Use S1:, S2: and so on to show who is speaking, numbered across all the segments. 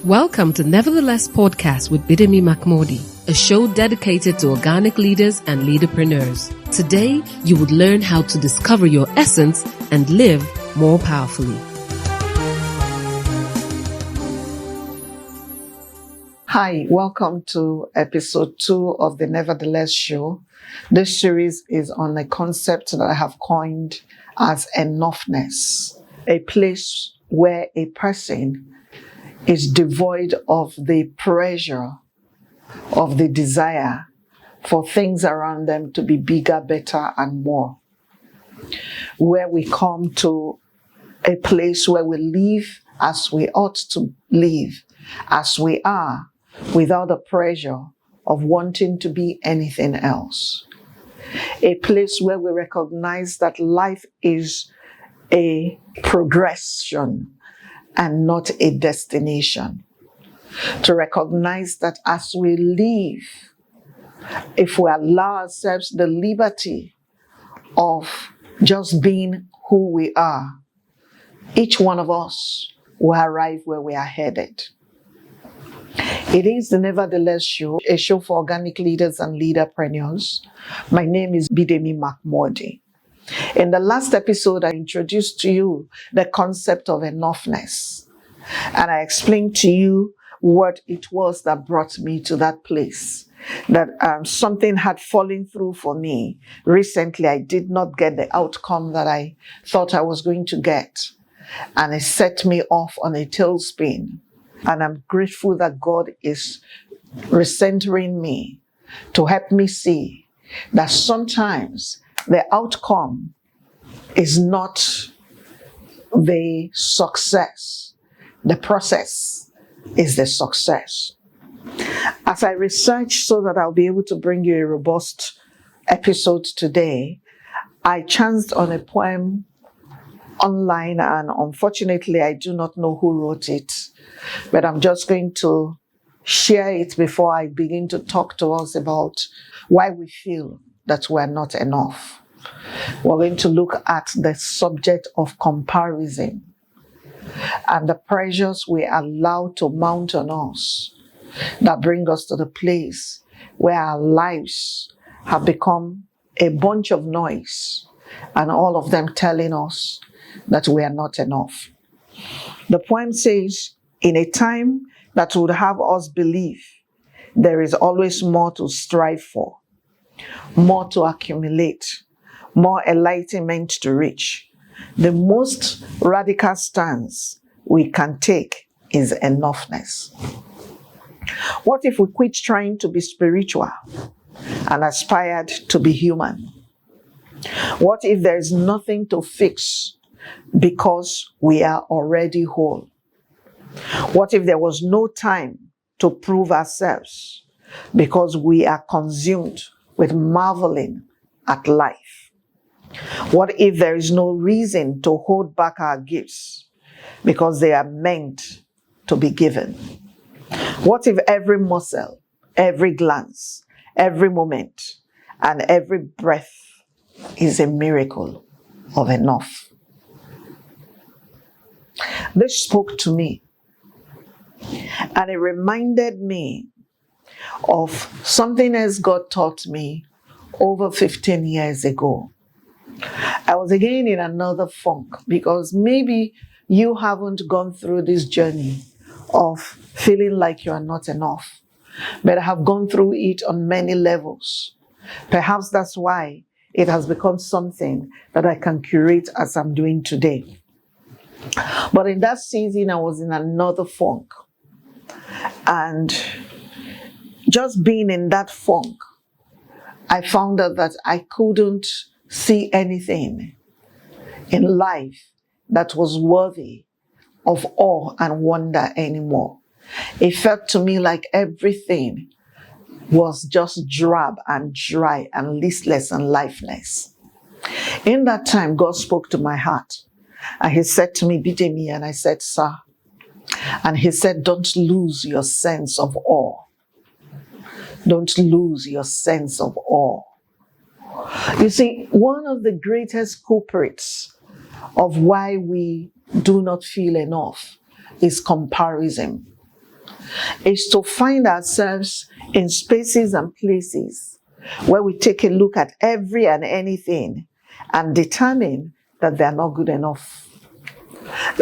S1: Welcome to Nevertheless Podcast with Bidemi Mark-Mordi, a show dedicated to organic leaders and leaderpreneurs. Today, you would learn how to discover your essence and live more powerfully.
S2: Hi, welcome to episode 2 of the Nevertheless show. This series is on a concept that I have coined as enoughness, a place where a person is devoid of the pressure, of the desire for things around them to be bigger, better, and more. Where we come to a place where we live as we ought to live, as we are, without the pressure of wanting to be anything else. A place where we recognize that life is a progression and not a destination. To recognize that as we live, if we allow ourselves the liberty of just being who we are, each one of us will arrive where we are headed. It is the Nevertheless show, a show for organic leaders and leaderpreneurs. My name is Bidemi Mark-Mordi. In the last episode, I introduced to you the concept of enoughness. And I explained to you what it was that brought me to that place. That something had fallen through for me. Recently, I did not get the outcome that I thought I was going to get. And it set me off on a tailspin. And I'm grateful that God is recentering me to help me see that sometimes the outcome is not the success. The process is the success. As I research so that I'll be able to bring you a robust episode today, I chanced on a poem online, and unfortunately I do not know who wrote it, but I'm just going to share it before I begin to talk to us about why we feel that we're not enough. We're going to look at the subject of comparison and the pressures we allow to mount on us that bring us to the place where our lives have become a bunch of noise, and all of them telling us that we are not enough. The poem says, in a time that would have us believe there is always more to strive for, more to accumulate, more enlightenment to reach, the most radical stance we can take is enoughness. What if we quit trying to be spiritual and aspired to be human? What if there is nothing to fix because we are already whole? What if there was no time to prove ourselves because we are consumed with marveling at life? What if there is no reason to hold back our gifts because they are meant to be given? What if every muscle, every glance, every moment, and every breath is a miracle of enough? This spoke to me, and it reminded me of something else God taught me over 15 years ago. I was again in another funk, because maybe you haven't gone through this journey of feeling like you are not enough, but I have gone through it on many levels. Perhaps that's why it has become something that I can curate as I'm doing today. But in that season, I was in another funk. And just being in that funk, I found out that I couldn't see anything in life that was worthy of awe and wonder anymore. It felt to me like everything was just drab and dry and listless and lifeless. In that time, God spoke to my heart. And He said to me, Bidemi, and I said, sir. And He said, don't lose your sense of awe. Don't lose your sense of awe. You see, one of the greatest culprits of why we do not feel enough is comparison. is to find ourselves in spaces and places where we take a look at every and anything and determine that they are not good enough.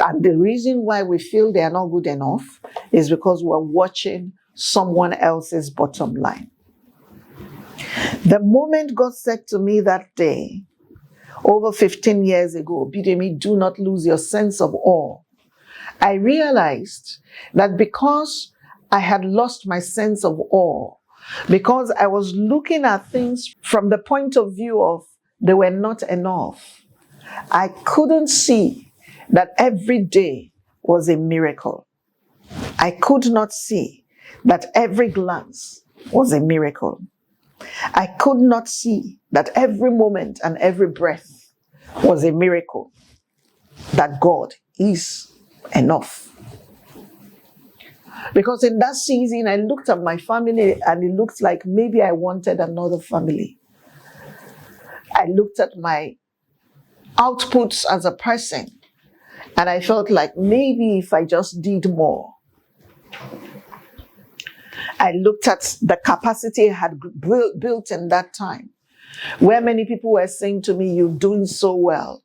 S2: And the reason why we feel they are not good enough is because we're watching someone else's bottom line. The moment God said to me that day, over 15 years ago, Bidemi, do not lose your sense of awe, I realized that because I had lost my sense of awe, because I was looking at things from the point of view of they were not enough, I couldn't see that every day was a miracle. I could not see that every glance was a miracle. I could not see that every moment and every breath was a miracle, that God is enough. Because in that season, I looked at my family and it looked like maybe I wanted another family. I looked at my outputs as a person and I felt like maybe if I just did more. I looked at the capacity I had built in that time, where many people were saying to me, you're doing so well.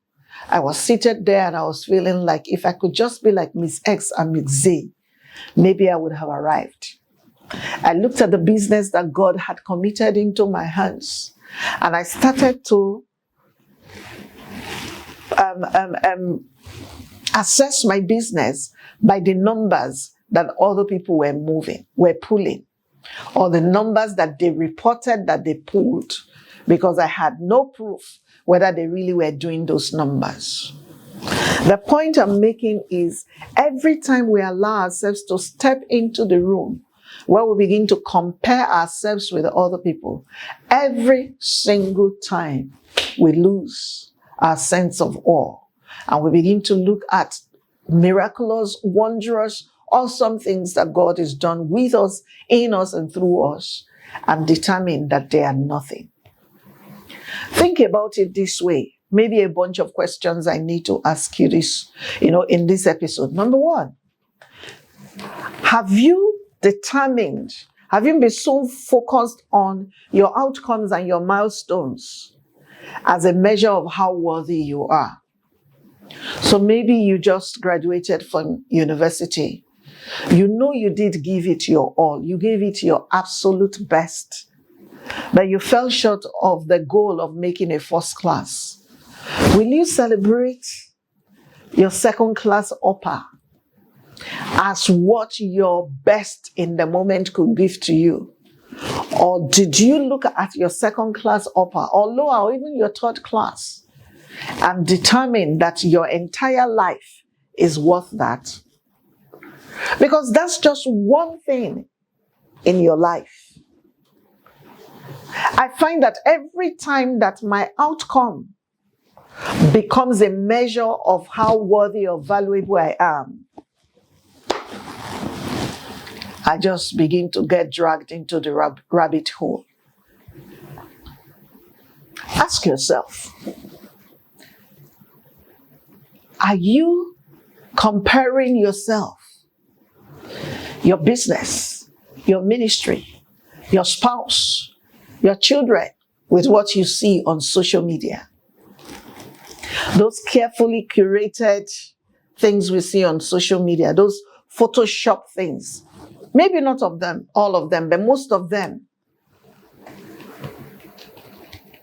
S2: I was seated there and I was feeling like if I could just be like Miss X and Miss Z, maybe I would have arrived. I looked at the business that God had committed into my hands and I started to assess my business by the numbers that other people were pulling, or the numbers that they reported that they pulled, because I had no proof whether they really were doing those numbers. The point I'm making is every time we allow ourselves to step into the room where we begin to compare ourselves with other people, every single time we lose our sense of awe and we begin to look at miraculous, wondrous, awesome things that God has done with us, in us, and through us, and determine that they are nothing. Think about it this way. Maybe a bunch of questions I need to ask you in this episode. Number one, have you been so focused on your outcomes and your milestones as a measure of how worthy you are? So maybe you just graduated from university. You know you did give it your all. You gave it your absolute best. But you fell short of the goal of making a first class. Will you celebrate your second class upper as what your best in the moment could give to you? Or did you look at your second class upper or lower or even your third class and determine that your entire life is worth that? Because that's just one thing in your life. I find that every time that my outcome becomes a measure of how worthy or valuable I am, I just begin to get dragged into the rabbit hole. Ask yourself, are you comparing yourself, your business, your ministry, your spouse, your children with what you see on social media? Those carefully curated things we see on social media, those Photoshop things. Maybe not all of them, but most of them.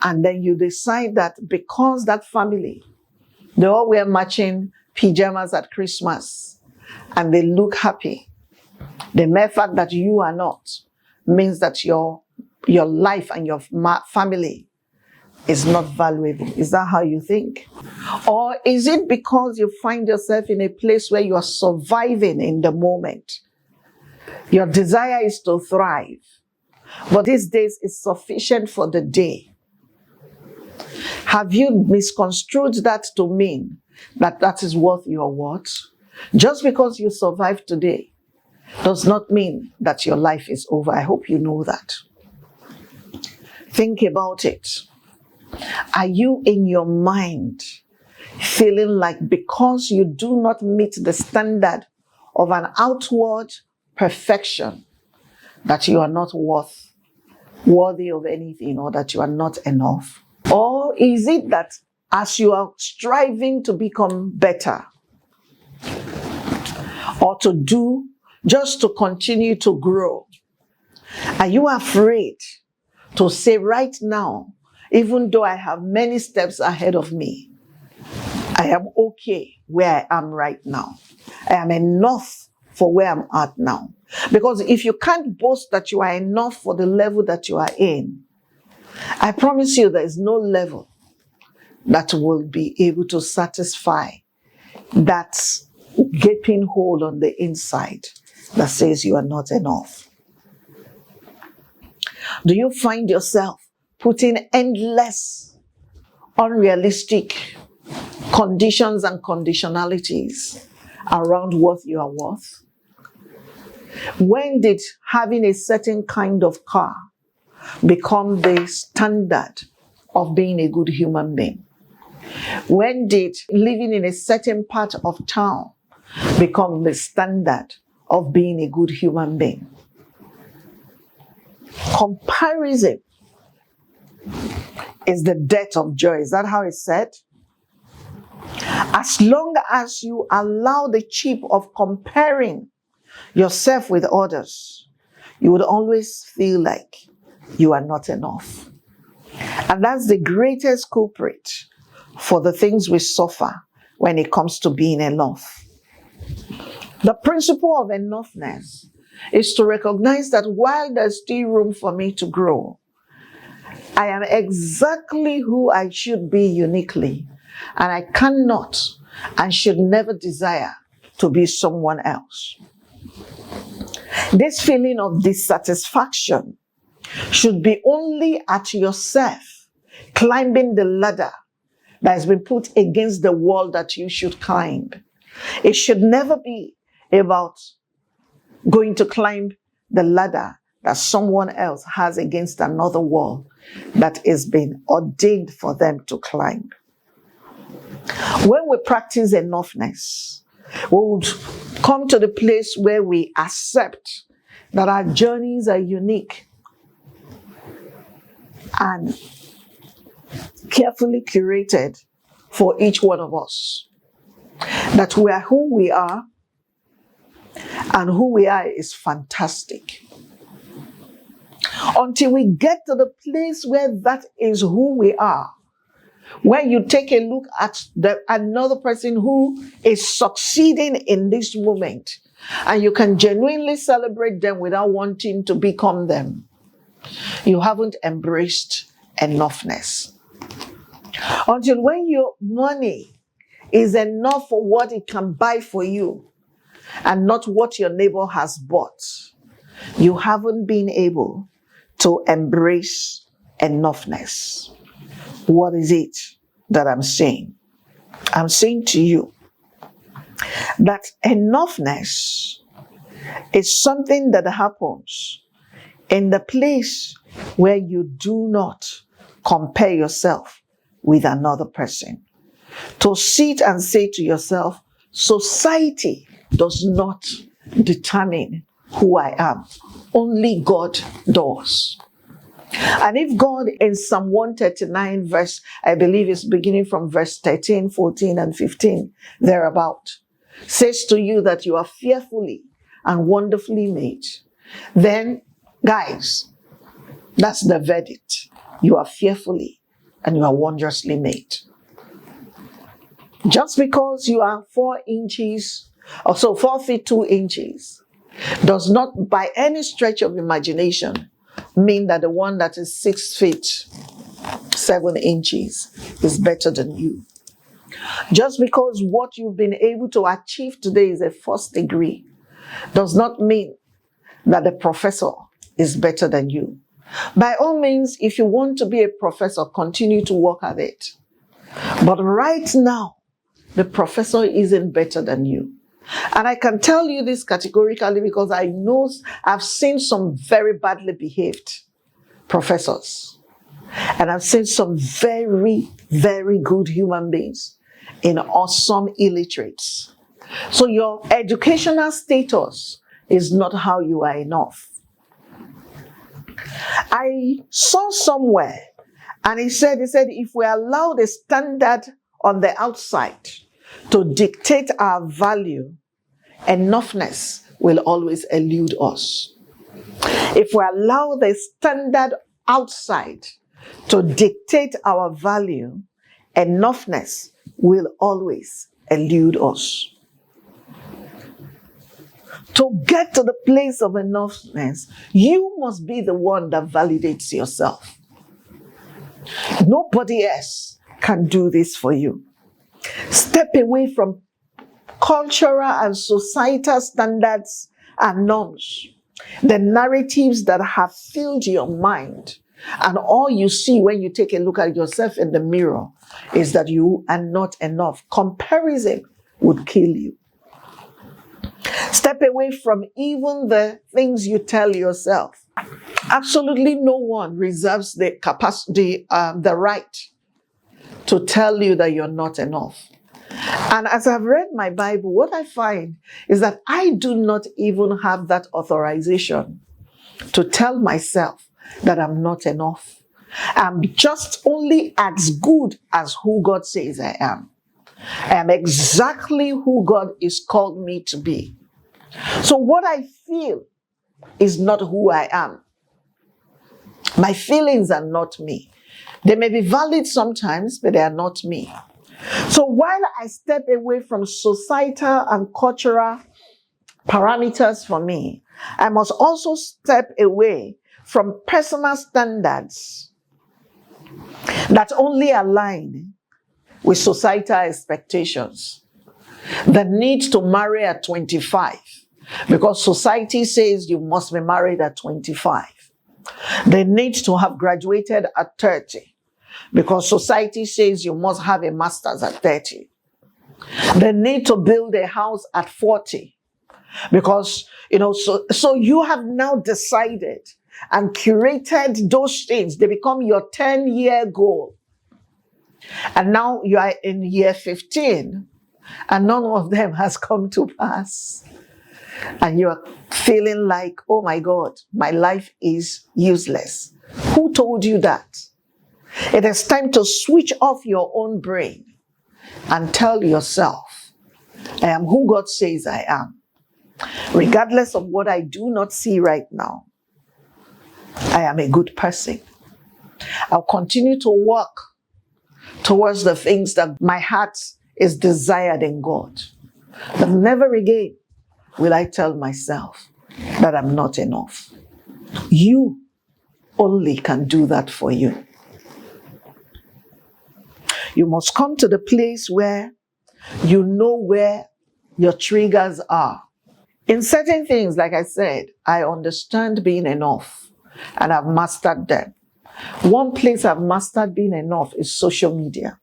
S2: And then you decide that because that family, they all wear matching pajamas at Christmas and they look happy, the mere fact that you are not means that your life and your family is not valuable. Is that how you think? Or is it because you find yourself in a place where you are surviving in the moment? Your desire is to thrive, but these days is sufficient for the day. Have you misconstrued that to mean that is worth your worth? Just because you survive today does not mean that your life is over. I hope you know that. Think about it. Are you in your mind feeling like because you do not meet the standard of an outward perfection that you are not worthy of anything, or that you are not enough? Or is it that as you are striving to become better, or to do, just to continue to grow, are you afraid to say right now, even though I have many steps ahead of me, I am okay where I am right now. I am enough for where I'm at now. Because if you can't boast that you are enough for the level that you are in, I promise you there is no level that will be able to satisfy that gaping hole on the inside that says you are not enough. Do you find yourself putting endless, unrealistic conditions and conditionalities around what you are worth? When did having a certain kind of car become the standard of being a good human being? When did living in a certain part of town become the standard of being a good human being? Comparison is the death of joy. Is that how it's said? As long as you allow the chip of comparing yourself with others, you would always feel like you are not enough. And that's the greatest culprit for the things we suffer when it comes to being enough. The principle of enoughness is to recognize that while there's still room for me to grow, I am exactly who I should be uniquely, and I cannot and should never desire to be someone else. This feeling of dissatisfaction should be only at yourself climbing the ladder that has been put against the wall that you should climb. It should never be about going to climb the ladder that someone else has against another wall that has been ordained for them to climb. When we practice enoughness, we would come to the place where we accept that our journeys are unique and carefully curated for each one of us. That we are who we are, and who we are is fantastic. Until we get to the place where that is who we are, where you take a look at another person who is succeeding in this moment, and you can genuinely celebrate them without wanting to become them, you haven't embraced enoughness. Until when your money is enough for what it can buy for you, and not what your neighbor has bought, you haven't been able to embrace enoughness. What is it that I'm saying? I'm saying to you that enoughness is something that happens in the place where you do not compare yourself with another person. To sit and say to yourself, society does not determine who I am. Only God does. And if God in Psalm 139 verse, I believe it's beginning from verse 13, 14, and 15, thereabout, says to you that you are fearfully and wonderfully made, then, guys, that's the verdict. You are fearfully and you are wondrously made. Just because you are 4 inches, or so 4 feet 2 inches, does not by any stretch of imagination mean that the one that is 6 feet 7 inches is better than you. Just because what you've been able to achieve today is a first degree does not mean that the professor is better than you. By all means, if you want to be a professor, continue to work at it. But right now, the professor isn't better than you. And I can tell you this categorically because I know I've seen some very badly behaved professors. And I've seen some very, very good human beings in awesome illiterates. So your educational status is not how you are enough. I saw somewhere, and he said, if we allow the standard on the outside to dictate our value, enoughness will always elude us. If we allow the standard outside to dictate our value, enoughness will always elude us. To get to the place of enoughness, you must be the one that validates yourself. Nobody else can do this for you. Step away from cultural and societal standards and norms, the narratives that have filled your mind, and all you see when you take a look at yourself in the mirror is that you are not enough. Comparison would kill you. Step away from even the things you tell yourself. Absolutely no one reserves the capacity, the right to tell you that you're not enough. And as I've read my Bible, what I find is that I do not even have that authorization to tell myself that I'm not enough. I'm just only as good as who God says I am. I am exactly who God is called me to be. So what I feel is not who I am. My feelings are not me. They may be valid sometimes, but they are not me. So while I step away from societal and cultural parameters for me, I must also step away from personal standards that only align with societal expectations. The need to marry at 25, because society says you must be married at 25. The need to have graduated at 30, because society says you must have a master's at 30. The need to build a house at 40, because, so you have now decided and curated those things. They become your 10-year goal. And now you are in year 15, and none of them has come to pass. And you are feeling like, oh my God, my life is useless. Who told you that? It is time to switch off your own brain and tell yourself, I am who God says I am. Regardless of what I do not see right now, I am a good person. I'll continue to work towards the things that my heart is desired in God. But never again will I tell myself that I'm not enough. You only can do that for you. You must come to the place where you know where your triggers are. In certain things, like I said, I understand being enough and I've mastered them. One place I've mastered being enough is social media.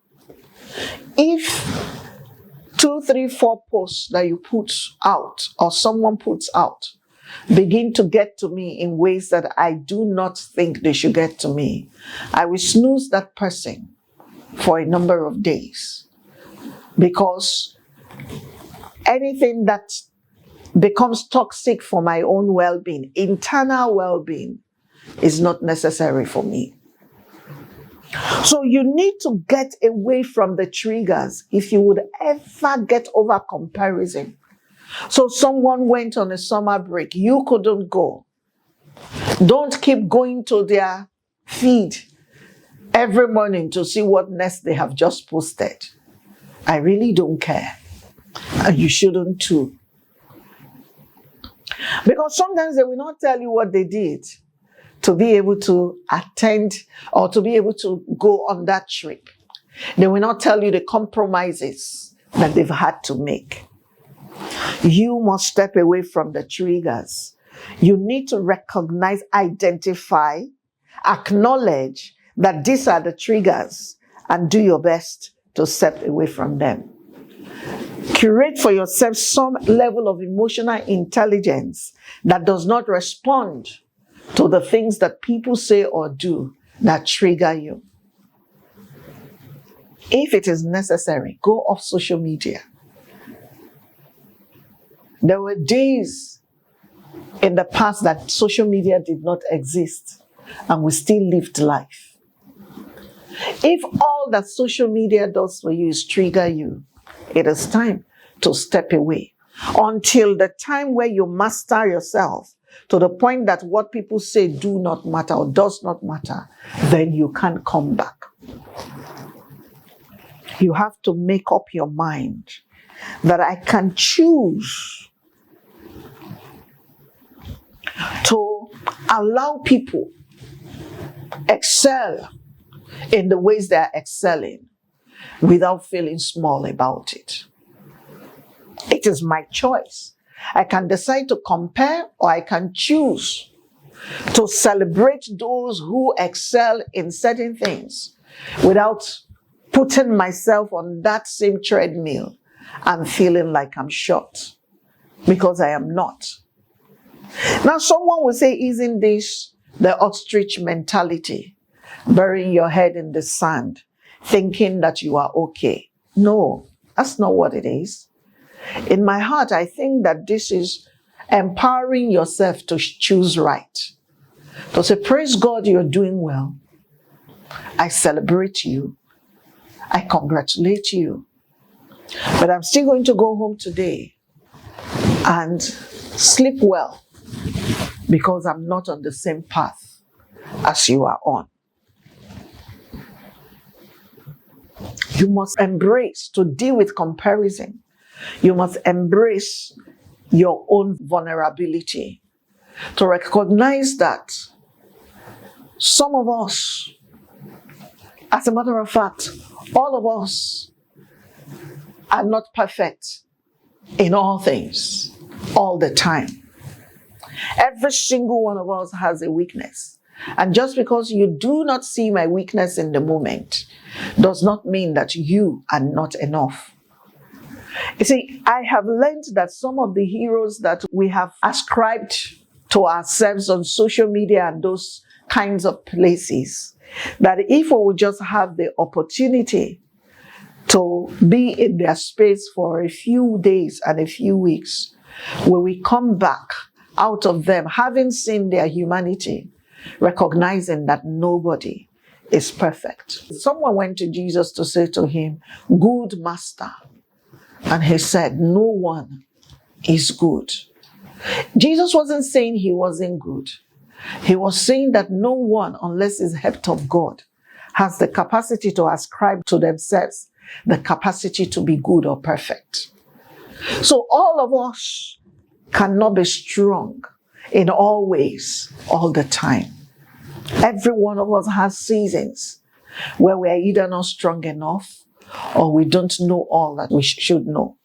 S2: If 2, 3, 4 posts that you put out or someone puts out begin to get to me in ways that I do not think they should get to me, I will snooze that person for a number of days, because anything that becomes toxic for my own well-being, internal well-being, is not necessary for me. So you need to get away from the triggers if you would ever get over comparison. So someone went on a summer break, you couldn't go. Don't keep going to their feed every morning to see what next they have just posted. I really don't care. And you shouldn't too. Because sometimes they will not tell you what they did to be able to attend or to be able to go on that trip. They will not tell you the compromises that they've had to make. You must step away from the triggers. You need to recognize, identify, acknowledge that these are the triggers and do your best to step away from them. Curate for yourself some level of emotional intelligence that does not respond to the things that people say or do that trigger you. If it is necessary, go off social media. There were days in the past that social media did not exist and we still lived life. If all that social media does for you is trigger you, it is time to step away until the time where you master yourself to the point that what people say do not matter or does not matter, then you can come back. You have to make up your mind that I can choose to allow people excel in the ways they are excelling without feeling small about it. It is my choice. I can decide to compare, or I can choose to celebrate those who excel in certain things without putting myself on that same treadmill and feeling like I'm short, because I am not. Now, someone will say, isn't this the ostrich mentality? Burying your head in the sand, thinking that you are okay. No, that's not what it is. In my heart, I think that this is empowering yourself to choose right. To say, praise God, you're doing well. I celebrate you. I congratulate you. But I'm still going to go home today and sleep well, because I'm not on the same path as you are on. You must embrace to deal with comparison. You must embrace your own vulnerability, to recognize that some of us, as a matter of fact, all of us are not perfect in all things, all the time. Every single one of us has a weakness. And just because you do not see my weakness in the moment does not mean that you are not enough. You see, I have learned that some of the heroes that we have ascribed to ourselves on social media and those kinds of places, that if we would just have the opportunity to be in their space for a few days and a few weeks, when we come back out of them, having seen their humanity, recognizing that nobody is perfect. Someone went to Jesus to say to him, "Good master." And he said, "No one is good." Jesus wasn't saying he wasn't good. He was saying that no one, unless it's helped of God, has the capacity to ascribe to themselves the capacity to be good or perfect. So all of us cannot be strong in all ways, all the time. Every one of us has seasons where we are either not strong enough or we don't know all that we should know.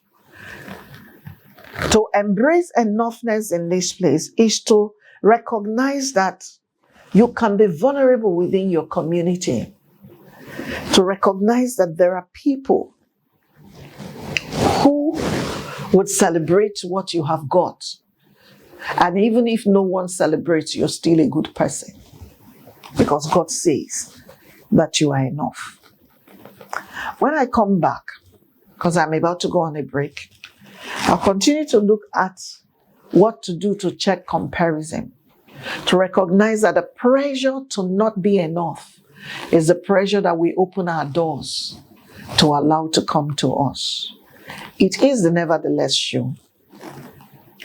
S2: To embrace enoughness in this place is to recognize that you can be vulnerable within your community. To recognize that there are people who would celebrate what you have got. And even if no one celebrates, you're still a good person. Because God says that you are enough. When I come back, because I'm about to go on a break, I'll continue to look at what to do to check comparison. To recognize that the pressure to not be enough is the pressure that we open our doors to allow to come to us. It is the Nevertheless Show.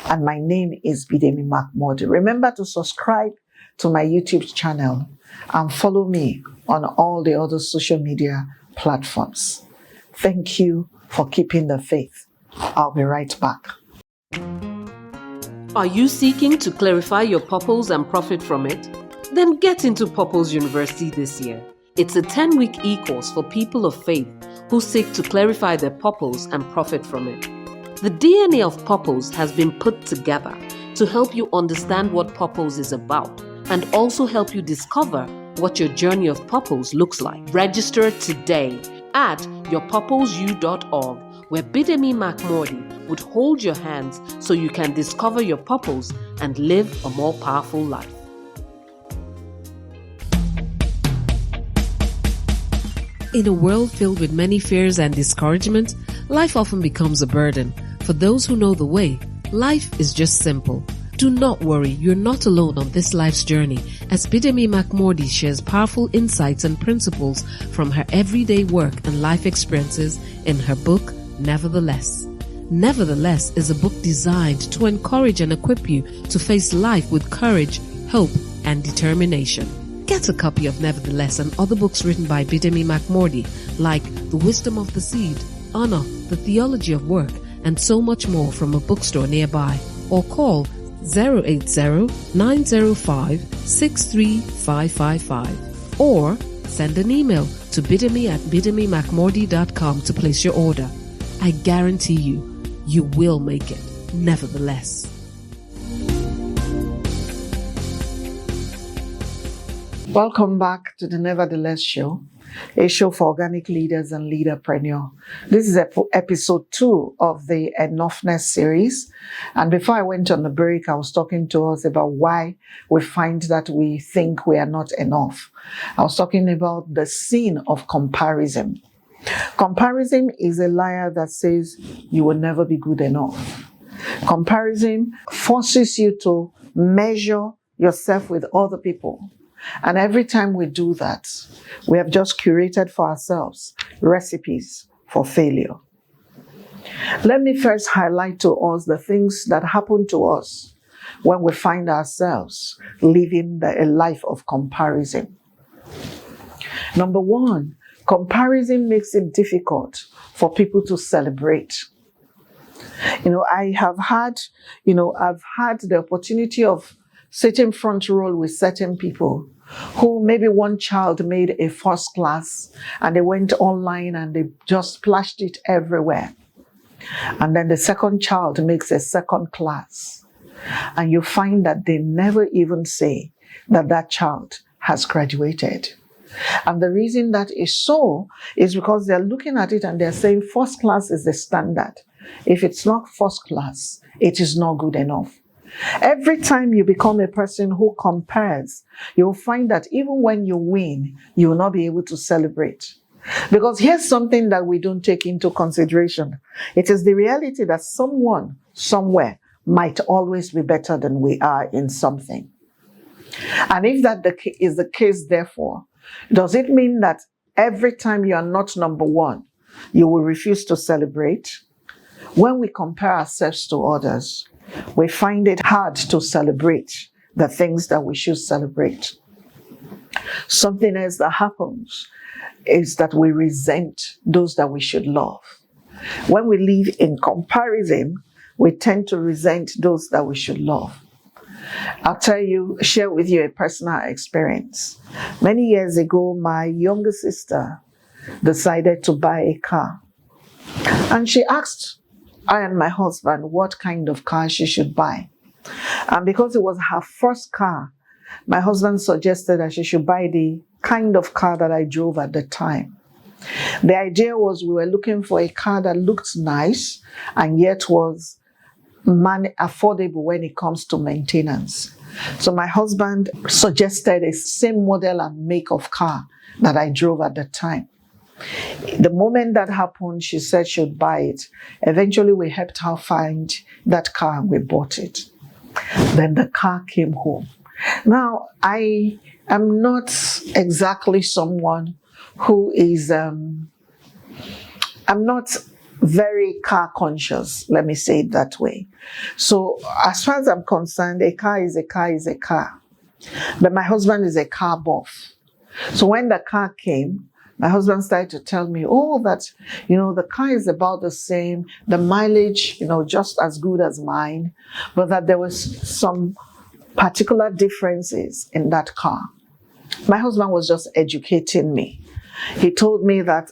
S2: And my name is Bidemi Mark-Mordi. Remember to subscribe to my YouTube channel and follow me on all the other social media platforms. Thank you for keeping the faith. I'll be right back.
S1: Are you seeking to clarify your purpose and profit from it? Then get into Purpose University this year. It's a 10-week e-course for people of faith who seek to clarify their purpose and profit from it. The DNA of purpose has been put together to help you understand what purpose is about and also help you discover what your journey of purpose looks like. Register today at yourpurposeu.org, where Bidemi Mark-Mordi would hold your hands so you can discover your purpose and live a more powerful life. In a world filled with many fears and discouragement, life often becomes a burden. For those who know the way, life is just simple. Do not worry, you're not alone on this life's journey, as Bidemi Mark-Mordi shares powerful insights and principles from her everyday work and life experiences in her book, Nevertheless. Nevertheless is a book designed to encourage and equip you to face life with courage, hope, and determination. Get a copy of Nevertheless and other books written by Bidemi Mark-Mordi, like The Wisdom of the Seed, Honor, The Theology of Work, and so much more from a bookstore nearby, or call 080-905-63555 or send an email to bidemi@bidemimarkmordi.com to place your order. I guarantee you will make it. Nevertheless.
S2: Welcome back to the Nevertheless Show, a show for organic leaders and leaderpreneur. This is episode 2 of the Enoughness series. And before I went on the break, I was talking to us about why we find that we think we are not enough. I was talking about the sin of comparison. Comparison is a liar that says you will never be good enough. Comparison forces you to measure yourself with other people. And every time we do that, we have just curated for ourselves recipes for failure. Let me first highlight to us the things that happen to us when we find ourselves living a life of comparison. Number one, comparison makes it difficult for people to celebrate. I've had the opportunity of sitting front row with certain people who maybe one child made a first class and they went online and they just splashed it everywhere. And then the second child makes a second class. And you find that they never even say that that child has graduated. And the reason that is so is because they're looking at it and they're saying first class is the standard. If it's not first class, it is not good enough. Every time you become a person who compares, you'll find that even when you win, you will not be able to celebrate. Because here's something that we don't take into consideration. It is the reality that someone, somewhere, might always be better than we are in something. And if that is the case, therefore, does it mean that every time you are not number one, you will refuse to celebrate? When we compare ourselves to others, we find it hard to celebrate the things that we should celebrate. Something else that happens is that we resent those that we should love. When we live in comparison, we tend to resent those that we should love. I'll share with you a personal experience. Many years ago, my younger sister decided to buy a car. And she asked I and my husband what kind of car she should buy. And because it was her first car, my husband suggested that she should buy the kind of car that I drove at the time. The idea was we were looking for a car that looked nice and yet was affordable when it comes to maintenance. So my husband suggested a same model and make of car that I drove at the time. The moment that happened, she said she would buy it. Eventually, we helped her find that car and we bought it. Then the car came home. Now, I am not exactly someone who is, I'm not very car conscious, let me say it that way. So as far as I'm concerned, a car is a car is a car. But my husband is a car buff. So when the car came, my husband started to tell me, the car is about the same, the mileage, just as good as mine, but that there was some particular differences in that car. My husband was just educating me. He told me that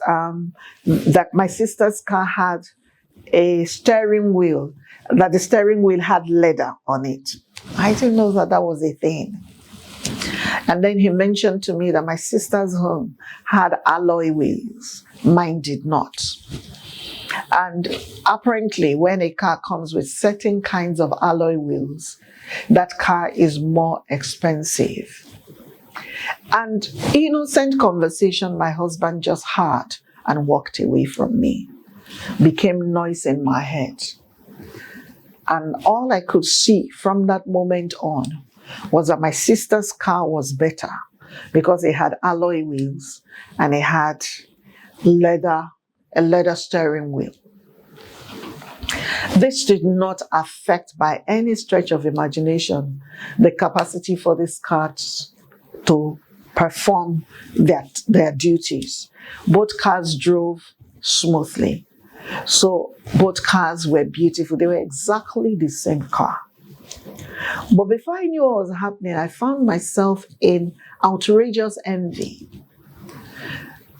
S2: my sister's car had a steering wheel, that the steering wheel had leather on it. I didn't know that was a thing. And then he mentioned to me that my sister's home had alloy wheels. Mine did not. And apparently, when a car comes with certain kinds of alloy wheels, that car is more expensive. And innocent conversation my husband just had and walked away from me became noise in my head. And all I could see from that moment on was that my sister's car was better because it had alloy wheels and it had a leather steering wheel. This did not affect by any stretch of imagination the capacity for these cars to perform their duties. Both cars drove smoothly. So both cars were beautiful. They were exactly the same car. But before I knew what was happening, I found myself in outrageous envy.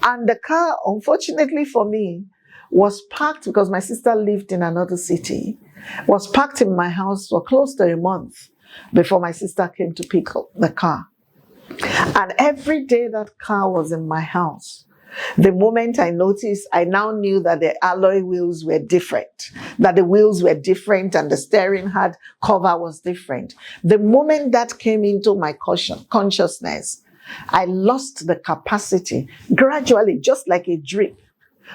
S2: And the car, unfortunately for me, was parked because my sister lived in another city, was parked in my house for close to a month before my sister came to pick up the car. And every day that car was in my house, the moment I noticed, I now knew that the alloy wheels were different, that the wheels were different and the steering had cover was different. The moment that came into my consciousness, I lost the capacity gradually, just like a drip.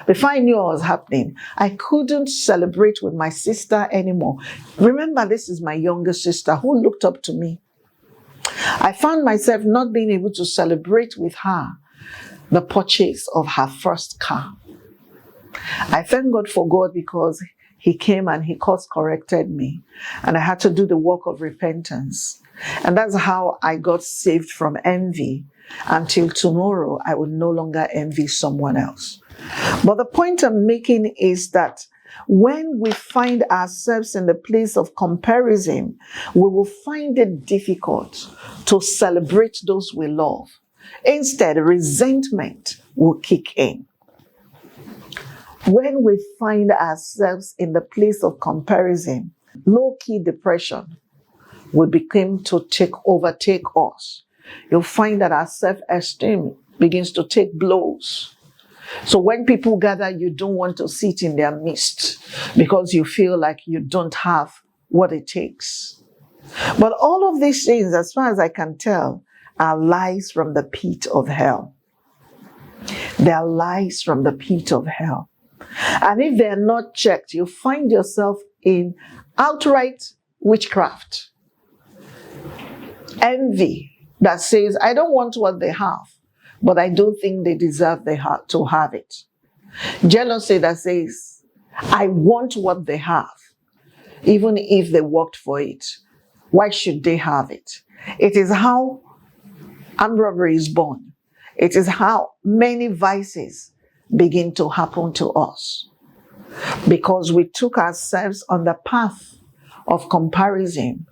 S2: Before I knew what was happening, I couldn't celebrate with my sister anymore. Remember, this is my younger sister who looked up to me. I found myself not being able to celebrate with her the purchase of her first car. I thank God for God because He came and He course corrected me, and I had to do the work of repentance. And that's how I got saved from envy. Until tomorrow, I will no longer envy someone else. But the point I'm making is that when we find ourselves in the place of comparison, we will find it difficult to celebrate those we love. Instead, resentment will kick in. When we find ourselves in the place of comparison, low-key depression will begin to overtake us. You'll find that our self-esteem begins to take blows. So when people gather, you don't want to sit in their midst because you feel like you don't have what it takes. But all of these things, as far as I can tell, are lies from the pit of hell. They are lies from the pit of hell. And if they are not checked, you find yourself in outright witchcraft. Envy that says, I don't want what they have, but I don't think they deserve to have it. Jealousy that says, I want what they have, even if they worked for it. Why should they have it? It is how armed robbery is born. It is how many vices begin to happen to us. Because we took ourselves on the path of comparison,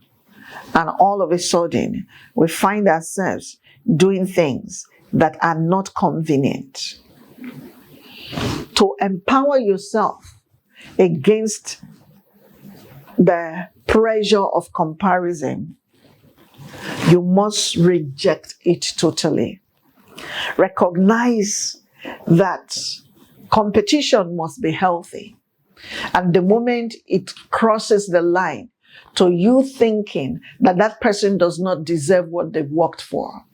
S2: and all of a sudden, we find ourselves doing things that are not convenient. To empower yourself against the pressure of comparison, you must reject it totally. Recognize that competition must be healthy. And the moment it crosses the line to you thinking that that person does not deserve what they've worked for,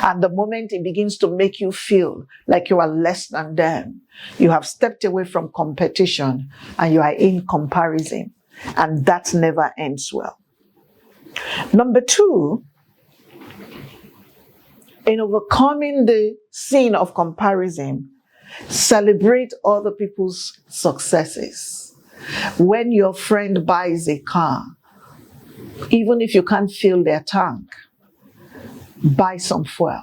S2: and the moment it begins to make you feel like you are less than them, you have stepped away from competition and you are in comparison. And that never ends well. Number 2, in overcoming the sin of comparison, celebrate other people's successes. When your friend buys a car, even if you can't fill their tank, buy some fuel.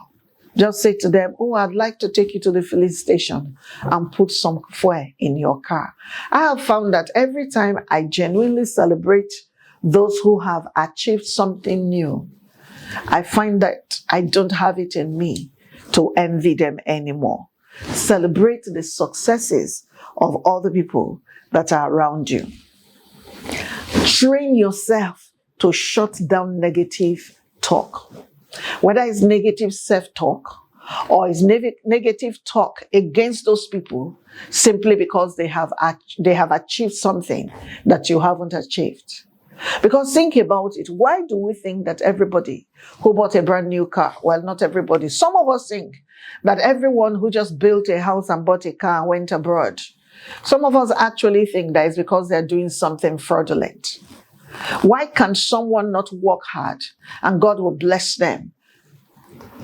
S2: Just say to them, oh, I'd like to take you to the filling station and put some fuel in your car. I have found that every time I genuinely celebrate those who have achieved something new, I find that I don't have it in me to envy them anymore. Celebrate the successes of other people that are around you. Train yourself to shut down negative talk. Whether it's negative self-talk or it's negative talk against those people simply because they have achieved something that you haven't achieved. Because think about it, why do we think that everybody who bought a brand new car, well, not everybody, some of us think that everyone who just built a house and bought a car and went abroad Some of us actually think that it's because they're doing something fraudulent. Why can someone not work hard and God will bless them?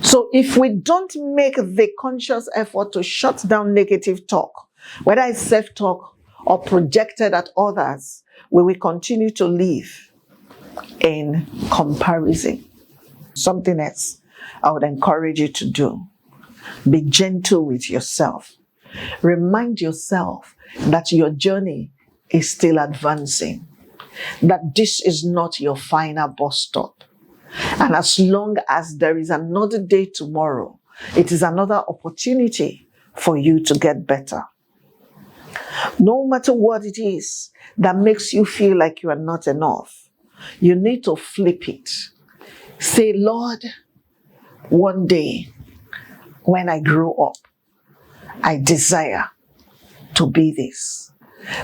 S2: So if we don't make the conscious effort to shut down negative talk, whether it's self-talk or projected at others, we will continue to live in comparison. Something else I would encourage you to do. Be gentle with yourself. Remind yourself that your journey is still advancing, that this is not your final bus stop. And as long as there is another day tomorrow, it is another opportunity for you to get better. No matter what it is that makes you feel like you are not enough, you need to flip it. Say, Lord, one day when I grow up, I desire to be this.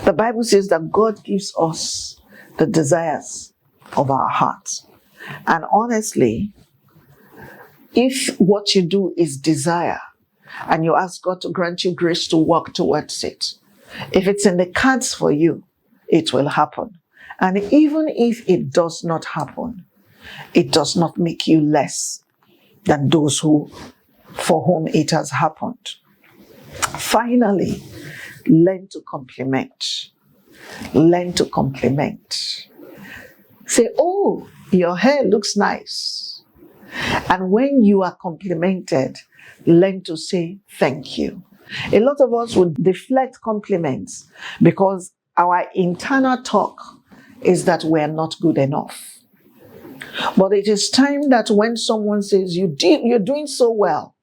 S2: The Bible says that God gives us the desires of our hearts. And honestly, if what you do is desire, and you ask God to grant you grace to work towards it, if it's in the cards for you, it will happen. And even if it does not happen, it does not make you less than those for whom it has happened. Finally, learn to compliment. Learn to compliment. Say, oh, your hair looks nice. And when you are complimented, learn to say thank you. A lot of us would deflect compliments because our internal talk is that we're not good enough. But it is time that when someone says you're doing so well,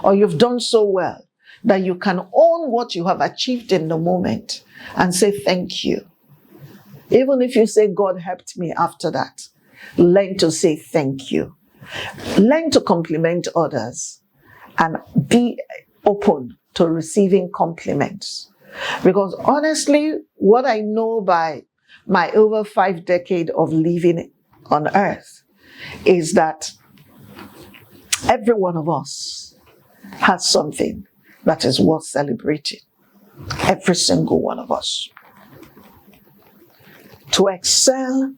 S2: or you've done so well, that you can own what you have achieved in the moment and say thank you. Even if you say God helped me after that, learn to say thank you. Learn to compliment others and be open to receiving compliments. Because honestly, what I know by my over 5 decades of living on earth is that every one of us has something that is worth celebrating. Every single one of us. To excel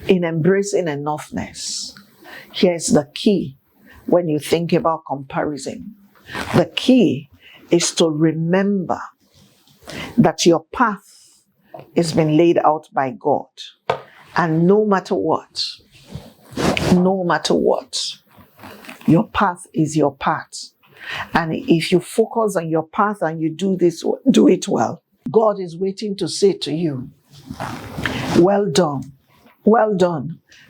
S2: in embracing enoughness, here's the key when you think about comparison. The key is to remember that your path is been laid out by God. And no matter what, your path is your path. And if you focus on your path and you do it well, God is waiting to say to you, well done,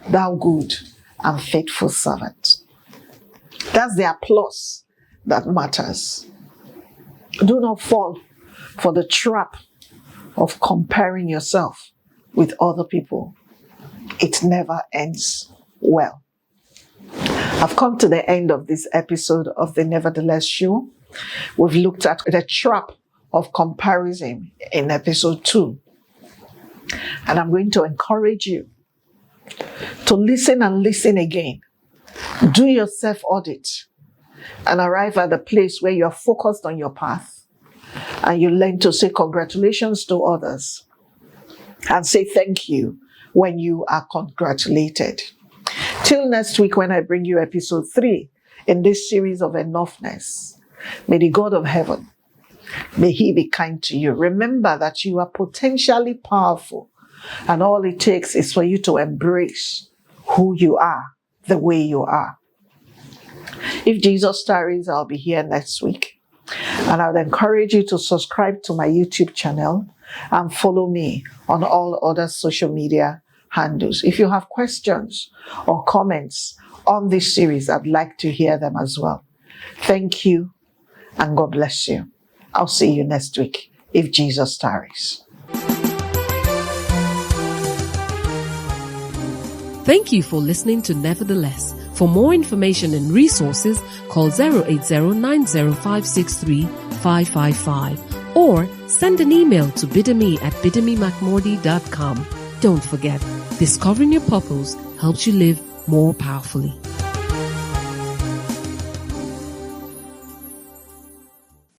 S2: thou good and faithful servant. That's the applause that matters. Do not fall for the trap of comparing yourself with other people. It never ends well. I've come to the end of this episode of the Nevertheless Show. We've looked at the trap of comparison in episode 2. And I'm going to encourage you to listen and listen again. Do your self-audit and arrive at the place where you're focused on your path and you learn to say congratulations to others and say thank you when you are congratulated. Till next week when I bring you episode 3 in this series of Enoughness, may the God of heaven, may He be kind to you. Remember that you are potentially powerful and all it takes is for you to embrace who you are, the way you are. If Jesus tarries, I'll be here next week. And I would encourage you to subscribe to my YouTube channel and follow me on all other social media handles. If you have questions or comments on this series, I'd like to hear them as well. Thank you and God bless you. I'll see you next week if Jesus tarries.
S1: Thank you for listening to Nevertheless. For more information and resources, call 080-90563-555 or send an email to bidemi@bidemimark.com. Don't forget, discovering your purpose helps you live more powerfully.